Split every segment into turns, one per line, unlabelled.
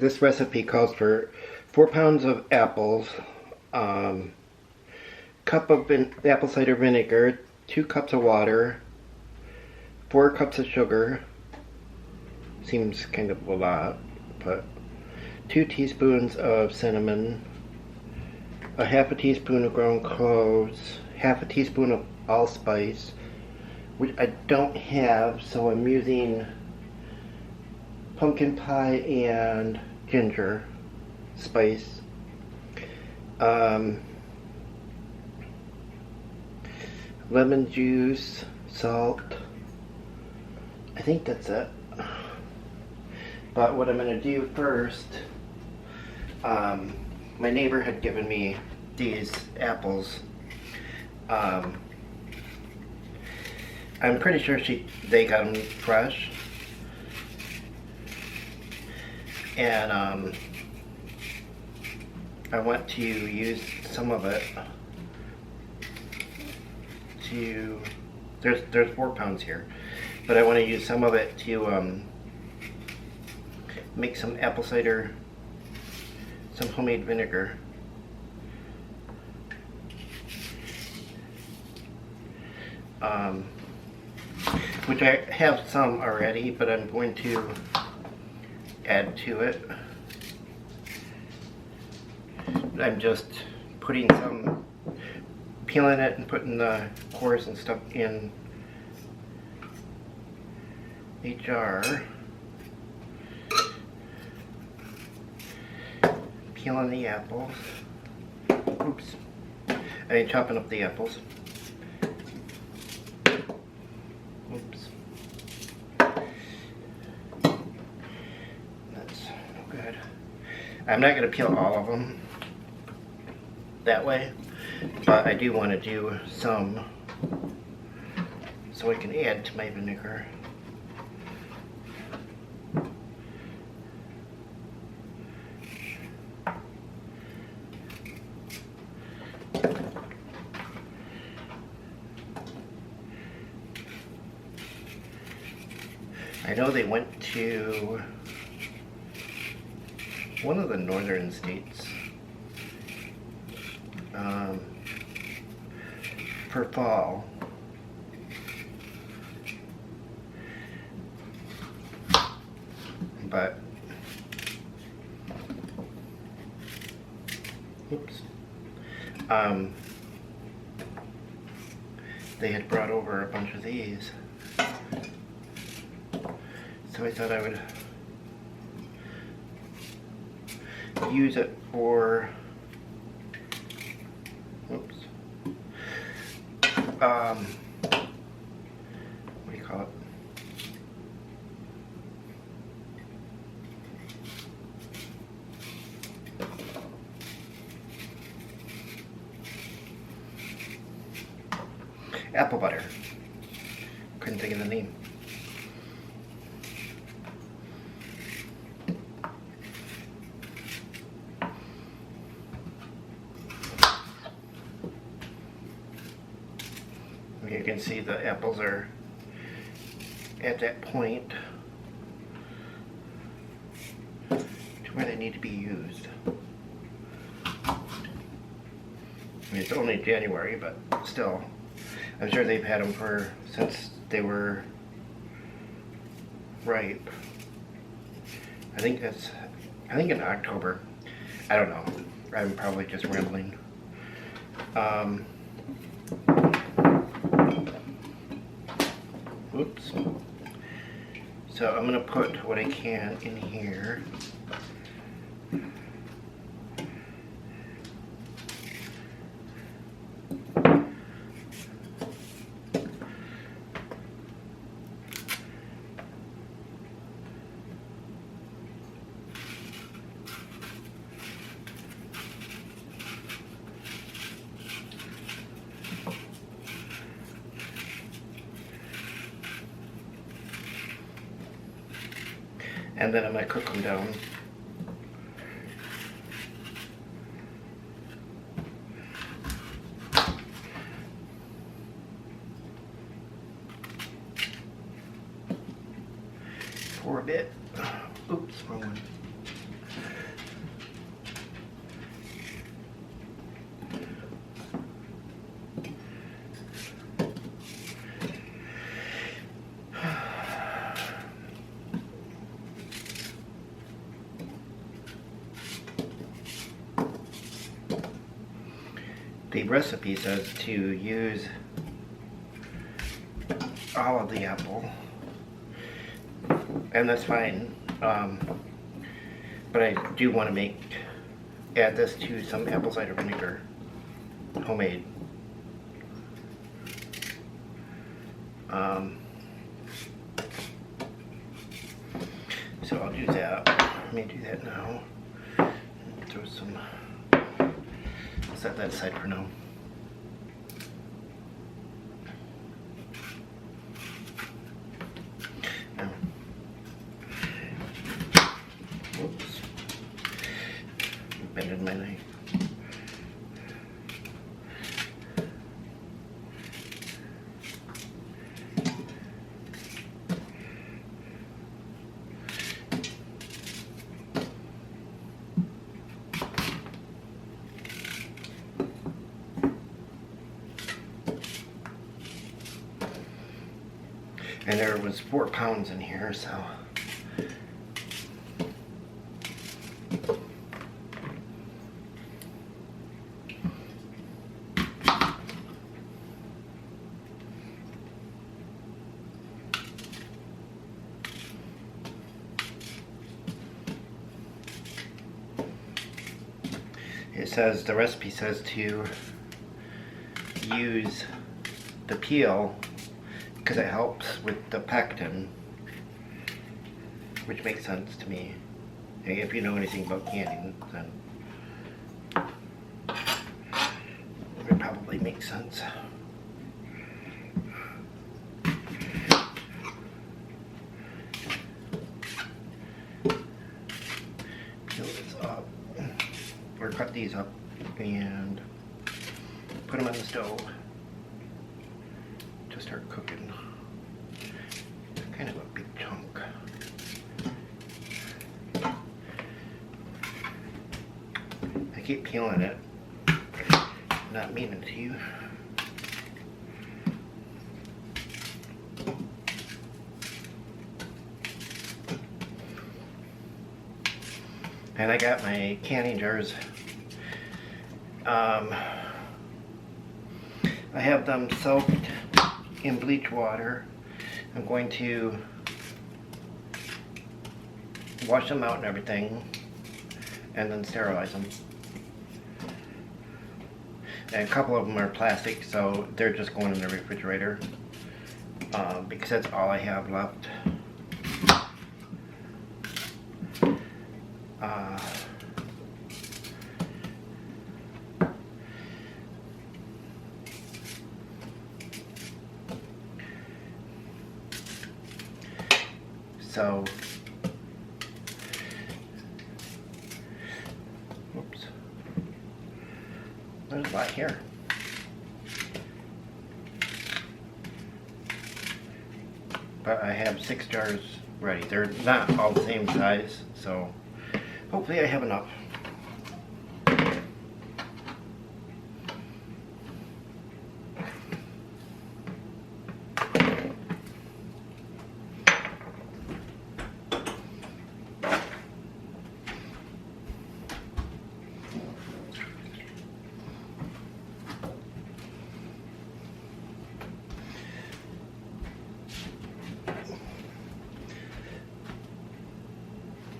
this recipe calls for 4 pounds of apples, cup of apple cider vinegar, 2 cups of water, 4 cups of sugar. Seems kind of a lot, but 2 teaspoons of cinnamon, a half a teaspoon of ground cloves, half a teaspoon of allspice, which I don't have, so I'm using pumpkin pie and ginger spice. Lemon juice, salt. I think that's it. But what I'm going to do first, my neighbor had given me these apples. I'm pretty sure they got them fresh. And I want to use some of it to, there's 4 pounds here, but I want to use some of it to make some apple cider, some homemade vinegar. Which I have some already, but I'm going to add to it. I'm just putting some, peeling it and putting the cores and stuff in a jar. Peeling the apples. Oops. I mean chopping up the apples. Oops. That's good. I'm not going to peel all of them that way, but I do want to do some so I can add to my vinegar. I know they went to one of the northern states for fall. But oops. They had brought over a bunch of these. So I thought I would use it for, oops, what do you call it? Apple butter. Couldn't think of the name. You can see the apples are at that point to where they need to be used. I mean, it's only January, but still, I'm sure they've had them since they were ripe. I think in October. I don't know. I'm probably just rambling. Oops. So I'm gonna put what I can in here. And then I'm going to cook them down. For a bit. Oops, wrong one. the recipe says to use all of the apple, and that's fine. But I do want to add this to some apple cider vinegar, homemade. So I'll do that. Let me do that now. Throw some. Set that aside for now. Whoops. Bended my knife. And there was 4 pounds in here, so it says, the recipe says to use the peel because it helps with the pectin, which makes sense to me. And if you know anything about canning, then it probably makes sense. Peel this up, or cut these up, and put them on the stove to start cooking. Kind of a big chunk. I keep peeling it, not meaning to. And I got my canning jars. I have them soaked in bleach water. I'm going to wash them out and everything, and then sterilize them. And a couple of them are plastic, so they're just going in the refrigerator, because that's all I have left. So, oops, there's a lot here. But I have 6 jars ready. They're not all the same size, so hopefully I have enough.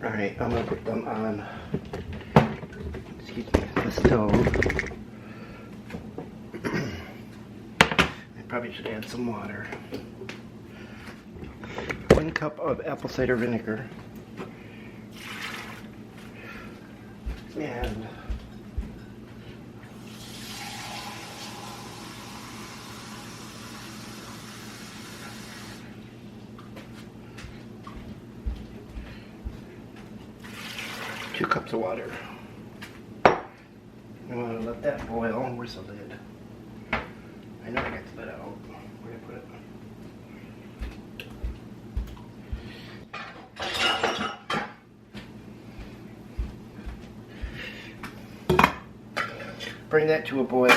Alright, I'm going to put them on, excuse me, the stove. I probably should add some water. 1 cup of apple cider vinegar. And two cups of water. I'm going to let that boil. Where's the lid? I know I got the lid out. Where did I put it? Bring that to a boil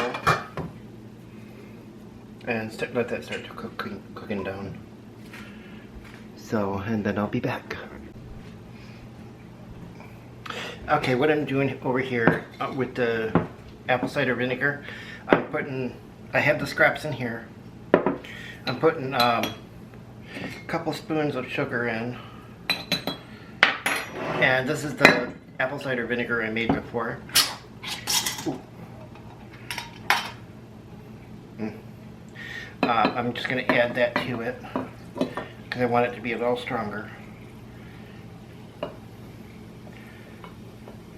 and let that start to cooking down. So, and then I'll be back. Okay, what I'm doing over here with the apple cider vinegar, I have the scraps in here. I'm putting a couple spoons of sugar in. And this is the apple cider vinegar I made before. I'm just going to add that to it because I want it to be a little stronger.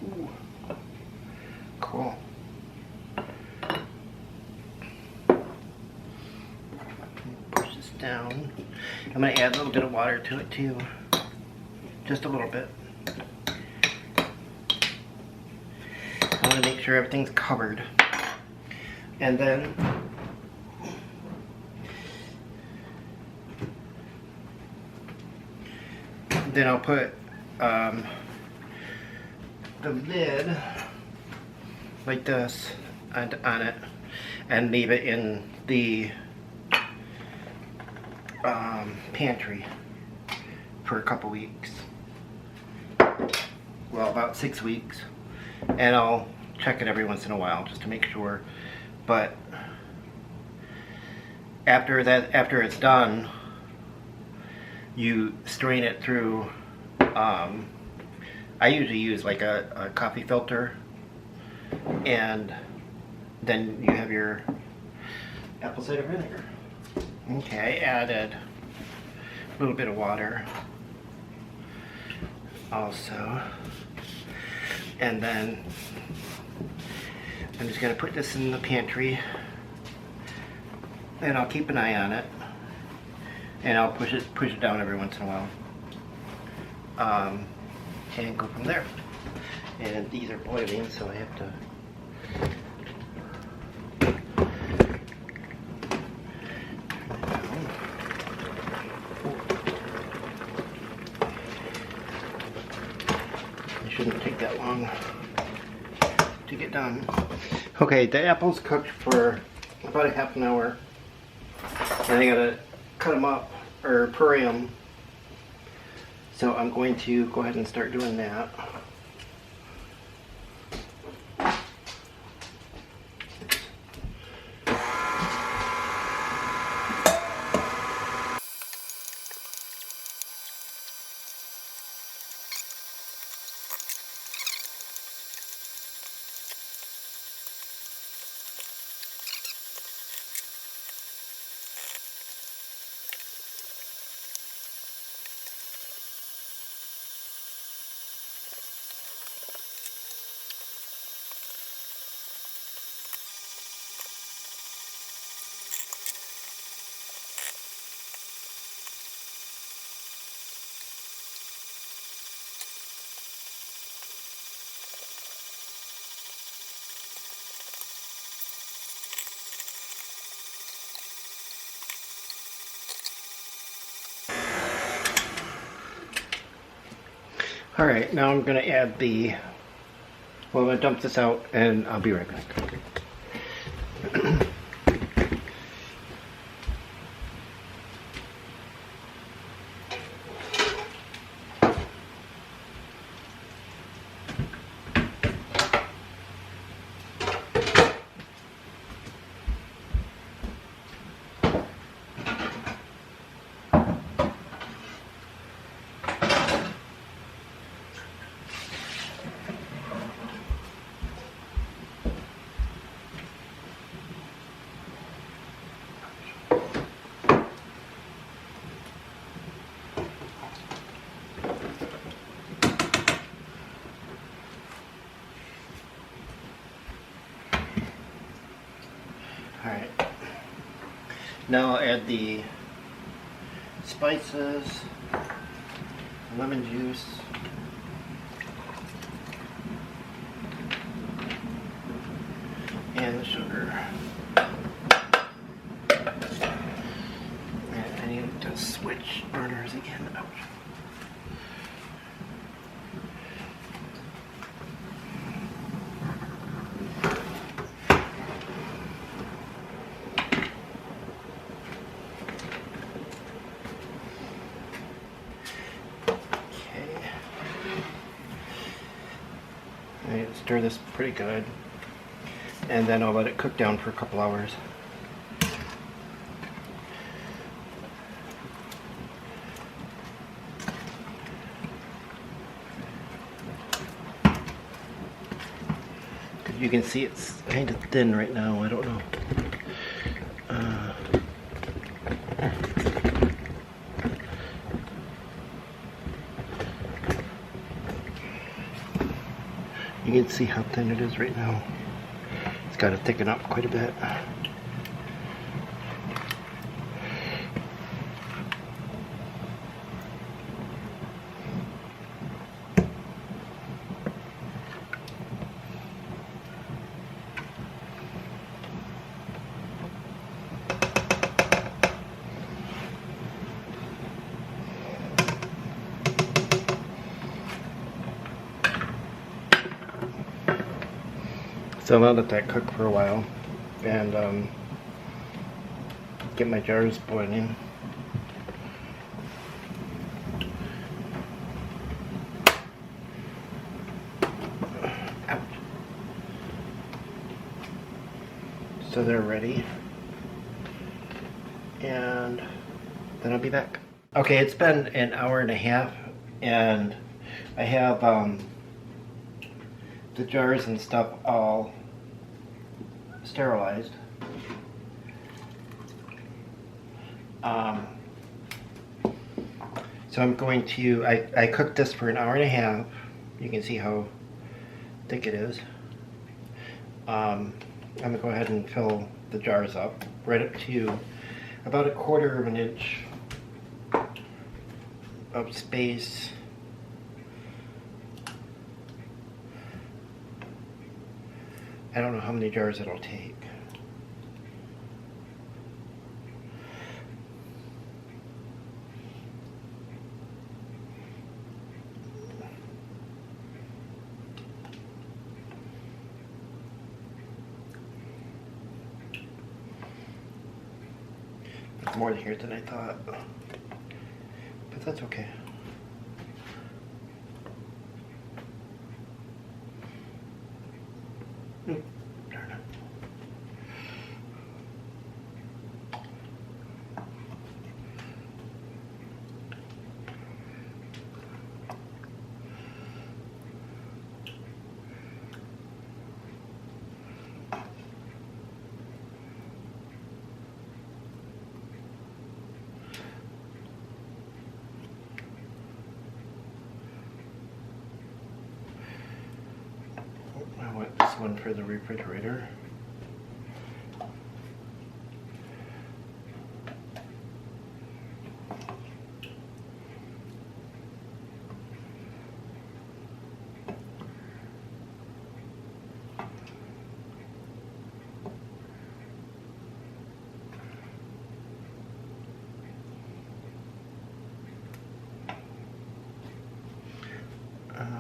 Ooh. Cool. Push this down. I'm going to add a little bit of water to it too. Just a little bit. I want to make sure everything's covered. And then I'll put the lid like this on it and leave it in the pantry for a couple weeks. Well, about 6 weeks. And I'll check it every once in a while just to make sure. But after it's done, you strain it through, I usually use like a coffee filter, and then you have your apple cider vinegar. Okay, I added a little bit of water also, and then I'm just going to put this in the pantry, and I'll keep an eye on it. And I'll push it down every once in a while, and go from there. And these are boiling, so I have to. It shouldn't take that long to get done. Okay, the apples cooked for about a half an hour, and I gotta cut them up or puree them. So I'm going to go ahead and start doing that. Alright, now I'm going to add well, I'm going to dump this out and I'll be right back. Alright, now I'll add the spices, lemon juice, and the sugar. And I need to switch burners again. Ouch. I need to stir this pretty good. and then I'll let it cook down for a couple hours. You can see it's kind of thin right now. I don't know. You can see how thin it is right now. It's got to thicken up quite a bit. So I'll let that cook for a while and get my jars boiling. Ouch. So they're ready, and then I'll be back. Okay, it's been an hour and a half, and I have the jars and stuff all sterilized. So I'm going to, I cooked this for an hour and a half. You can see how thick it is. I'm going to go ahead and fill the jars up right up to about 1/4 of an inch of space. I don't know how many jars it'll take. It's more here than I thought, but that's okay. Darn it. I want this one for the refrigerator.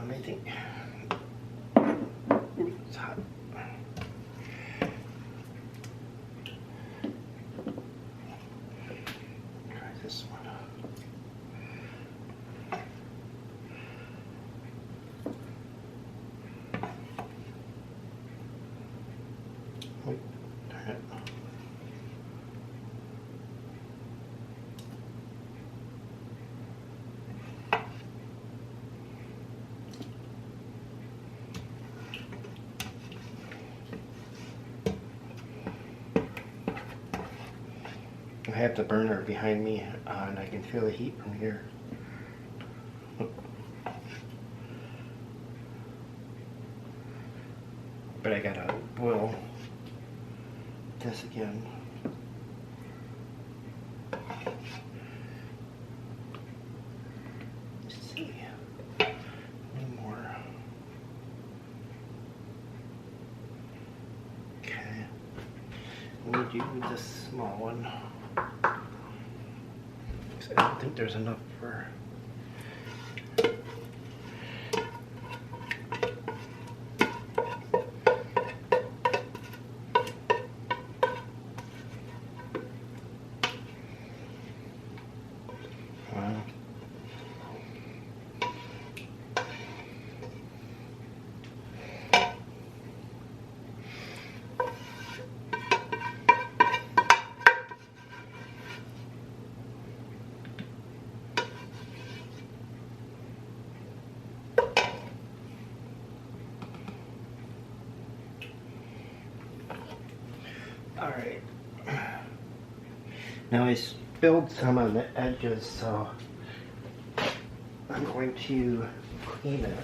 I think it's hot. Try this one. Oh, darn it. I have the burner behind me and I can feel the heat from here. But I gotta boil this again. Let's see. One more. Okay. We'll do this small one. I don't think there's enough for... Wow. Alright. Now I spilled some on the edges, so I'm going to clean it.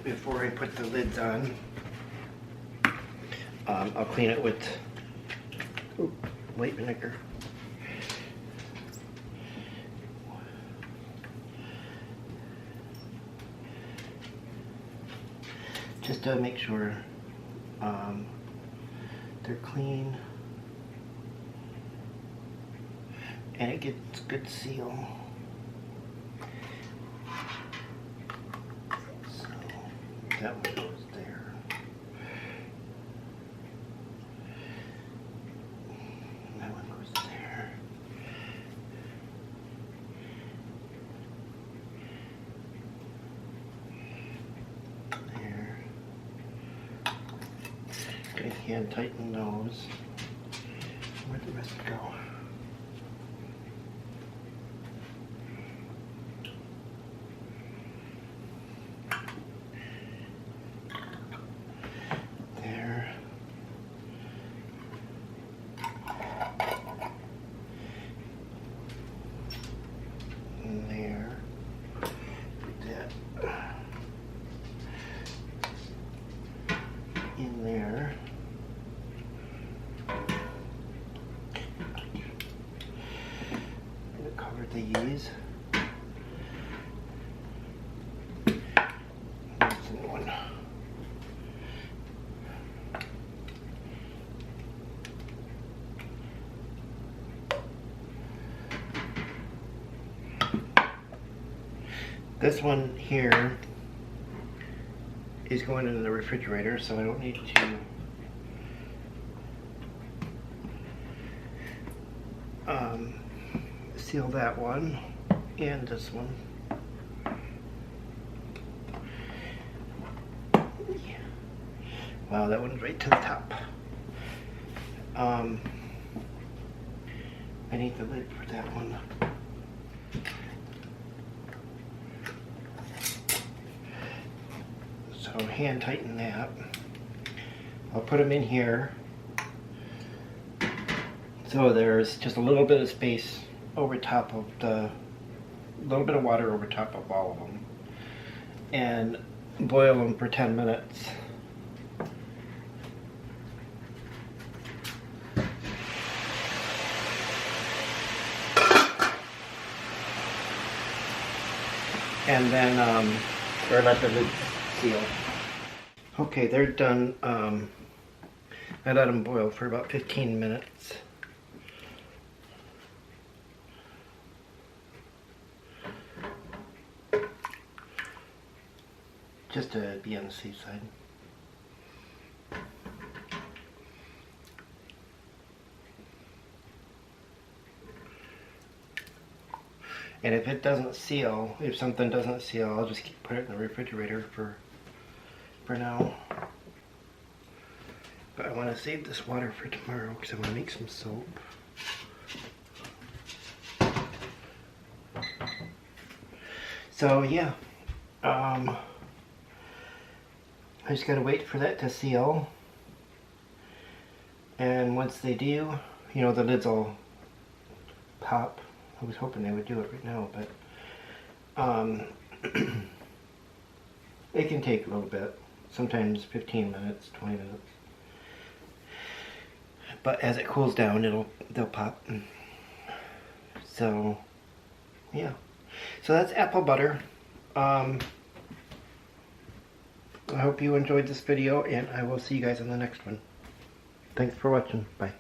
Before I put the lids on, I'll clean it with white vinegar. Just to make sure they're clean and it gets good seal. So that one goes there. That one goes there. Gonna hand tighten those. Where'd the rest go? There. And there. Put that in there. Cover these. That's the one. This one here is going in the refrigerator, so I don't need to seal that one and this one. Wow, that one's right to the top. I need the lid for that one. So hand tighten that. I'll put them in here. So there's just a little bit of space over top of little bit of water over top of all of them. And boil them for 10 minutes. And then, or let the lid seal. Okay, they're done. I let them boil for about 15 minutes. Just to be on the safe side. And if it doesn't seal, if something doesn't seal, I'll just put it in the refrigerator for now. But I want to save this water for tomorrow because I want to make some soap. So yeah, I just gotta wait for that to seal. And once they do, you know, the lids will pop. I was hoping they would do it right now, but it can take a little bit. Sometimes 15 minutes, 20 minutes. But as it cools down, they'll pop. So, yeah. So that's apple butter. I hope you enjoyed this video, and I will see you guys in the next one. Thanks for watching. Bye.